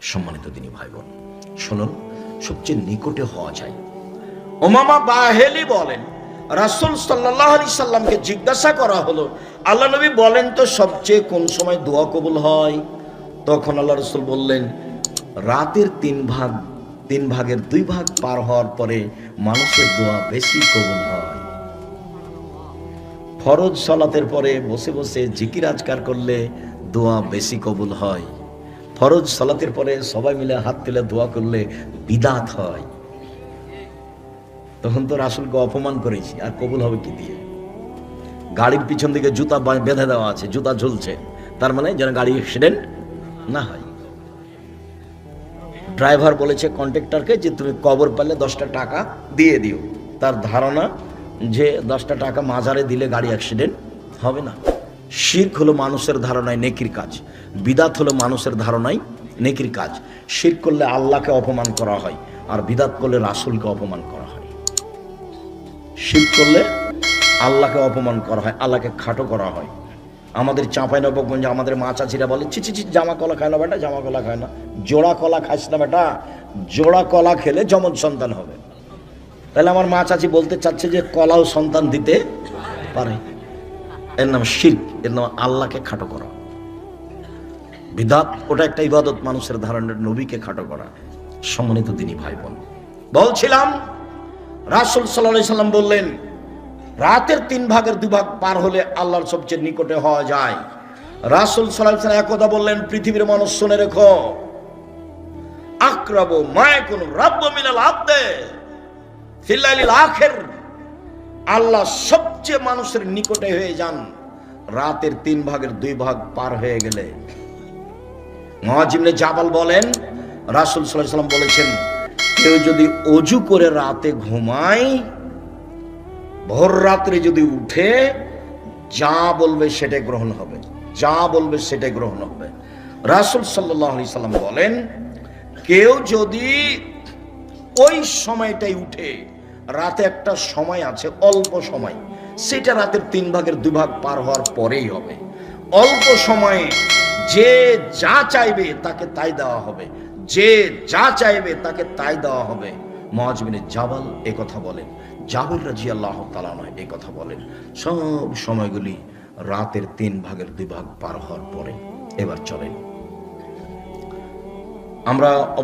সম্মানিত দিনী ভাই বোন, শুনুন, সবচেয়ে নিকটে হওয়া যায়। উমামা বাহেলি বলেন, রাসূল সাল্লাল্লাহু আলাইহি সাল্লামকে জিজ্ঞাসা করা হলো, আল্লাহ নবী বলেন তো সবচেয়ে কোন সময় দোয়া কবুল হয়? তখন আল্লাহ রাসূল বললেন, রাতের তিন ভাগের 2 ভাগ পার হওয়ার পরে মানুষের দোয়া বেশি কবুল হয়। ফরজ সালাতের পরে বসে বসে জিকির আজকার করলে দোয়া বেশি কবুল হয়। ফরজ সালাতের পরে সবাই মিলে হাত তুলে দোয়া করলে বিদাত হয়। তখন তো রাসূলকে অপমান করেছি, আর কবুল হবে কি দিয়ে? গাড়ির পিছন দিকে জুতা বেঁধে দেওয়া আছে, জুতা ঝুলছে, তার মানে যেন গাড়ি অ্যাক্সিডেন্ট না হয়। ড্রাইভার বলেছে কন্ট্রাক্টরকে যে তুমি কবর পেলে 10টা টাকা দিয়ে দিও। তার ধারণা যে 10টা টাকা মাজারে দিলে গাড়ি অ্যাক্সিডেন্ট হবে না। শিরক হলো মানুষের ধারণায় নেকির কাজ, বিদাত হলো মানুষের ধারণায় নেকির কাজ। শিরক করলে আল্লাহকে অপমান করা হয়, আর বিদাত করলে রাসূলকে অপমান করা হয়। শিরক করলে আল্লাহকে অপমান করা হয়, আল্লাহকে খাটো করা হয়। আমাদের চাঁপাইনবাবগঞ্জে আমাদের মা চাচিরা বলে, ছি ছি ছি, জামা কলা খায় না বেটা, জামা কলা খায় না, জোড়া কলা খাস না বেটা, জোড়া কলা খেলে যমজ সন্তান হবে। তাহলে আমার মা চাচি বলতে চাচ্ছে যে কলাও সন্তান দিতে পারে। এর নাম শিরক, এর নাম আল্লাহকে খাটো করা। বিদাত ওটা একটা ইবাদত, মানুষের ধারণার নবীকে খাটো করা। সম্মানিত দিনী ভাই বোন, বলছিলাম রাসূল সাল্লাল্লাহু আলাইহি সাল্লাম বললেন, রাতের 3 ভাগের 2 ভাগ পার হলে আল্লাহর সবচেয়ে নিকটে হওয়া যায়। রাসূল সাল্লাল্লাহু আলাইহি সাল্লাম একদা বললেন, পৃথিবীর মানুষ শুনে রেখো, আকরাবু মা ইয়াকুনু রাব্বু মিনাল আবদে ফিল লাইলিল আখির, আল্লাহ সবচেয়ে মানুষের নিকটে হয়ে যান রাতের 3 ভাগের 2 ভাগ পার হয়ে গেলে। মুআয ইবনে জাবাল বলেন, রাসূল সাল্লাল্লাহু আলাইহি সাল্লাম বলেছেন, কেউ যদি ওযু করে রাতে ঘুমায়, ভোর রাত্রে যদি উঠে, যা বলবে সেটাই গ্রহণ হবে, যা বলবে সেটাই গ্রহণ হবে। রাসূল সাল্লাল্লাহু আলাইহি সাল্লাম বলেন, কেউ যদি ওই সময়টাই উঠে, রাতে একটা সময় আছে অল্প সময়, সেটা রাতের 3 ভাগের 2 ভাগ পার হওয়ার পরেই হবে। অল্প সময়ে যে যা চাইবে তাকে তাই দেওয়া হবে, যে যা চাইবে তাকে তাই দেওয়া হবে। মুআয ইবনে জাবাল এই কথা বলেন, জাবের রাদিয়াল্লাহু তাআলা আনহু এই কথা বলেন। সব সময়গুলি রাতের 3 ভাগের 2 ভাগ পার হওয়ার পরে। এবার চলেন আমরা